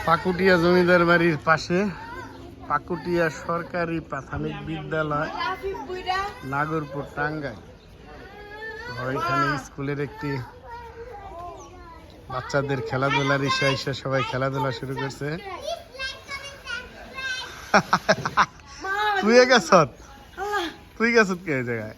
পাকুটিয়া জমিদার বাড়ির পাশে পাকুটিয়া সরকারি প্রাথমিক বিদ্যালয়, নাগরপুর, টাঙ্গাইল। এখানে স্কুলের একটি বাচ্চাদের খেলাধুলার ইসা সবাই খেলাধুলা শুরু করছে। তুই গেছত কে জায়গায়?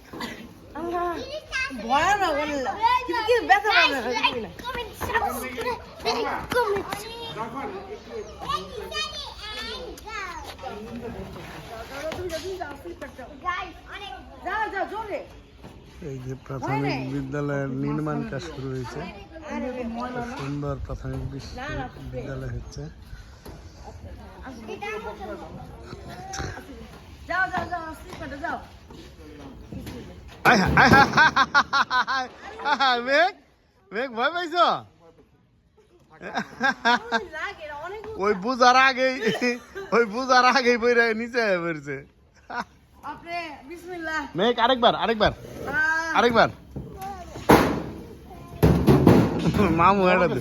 এই যে প্রাথমিক বিদ্যালয়ের নির্মাণ কাজ শুরু হয়েছে। সুন্দর প্রাথমিক বিদ্যালয় হচ্ছে। মেঘ ভয় পাইছ? ওই বুঝার আগেই বইরা নিচে পড়ছে। মেঘ আরেকবার মামু এটা দে।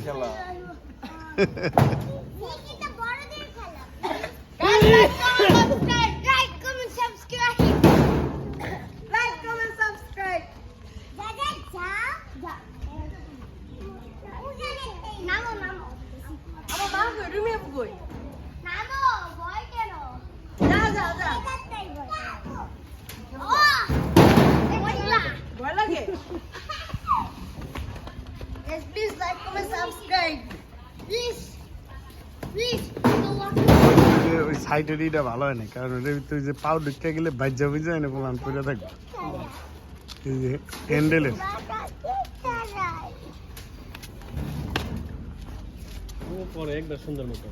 Please like, comment, subscribe. Please. ওই সাইডের ইটা ভালো হয় না, কারণ ওটার ভিতরে যে পাও ঢুকতে গেলে বাজ্যা বুঝে না প্রমাণ করে থাকবে। এই যে হ্যান্ডেলের পরে একবার সুন্দর মতো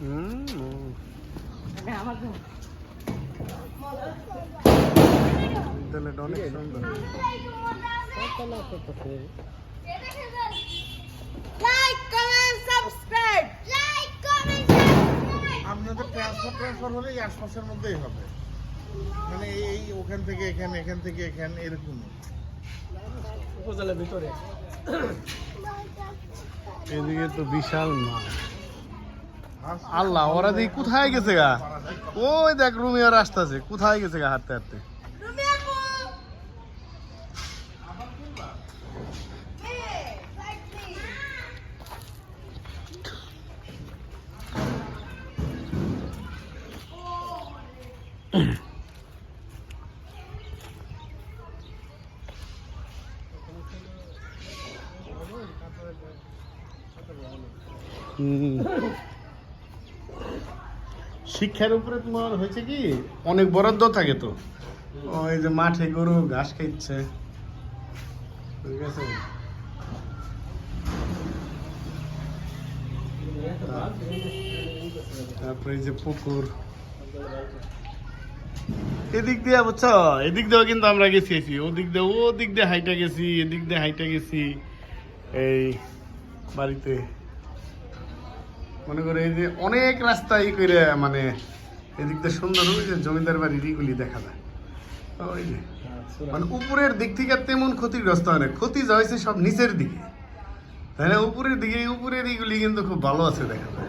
অনেক সুন্দর। Like, comment, subscribe. আপনাদের ট্রান্সফার হলেই আশপাশের মধ্যেই হবে, মানে এই ওখান থেকে এখান থেকে এখানে এরকম উপজেলার ভিতরে। এদিকে তো বিশাল মাঠ। আল্লাহ, ওরা দিকে কোথায় গেছে গা? ওই দেখ রুমিয়া রাস্তা আছে, কোথায় গেছে গা হাঁটতে হাঁটতে? শিক্ষার উপরে তোমার হয়েছে কি অনেক বরাদ্দ থাকে, তো ওই যে মাঠে গরু ঘাস খাইছে, ঠিক আছে। তারপরে যে পুকুর এদিক দিয়ে, বুঝছো, এদিক দিয়েও কিন্তু আমরা গেছি, ওদিক দিয়ে হাইটা গেছি, এদিক দিয়ে হাইটা গেছি। এই বাড়িতে মনে করে এই যে অনেক রাস্তা ই করে, মানে এদিক দিয়ে সুন্দর ওই যে জমিদার বাড়ির ইগুলি দেখা যায়। ওই যে মানে উপরের দিক থেকে তেমন ক্ষতিগ্রস্ত হয় না, ক্ষতি যা হয়েছে সব নিচের দিকে, তাই না? উপরের দিকে উপরের ইগুলি কিন্তু খুব ভালো আছে দেখা যায়।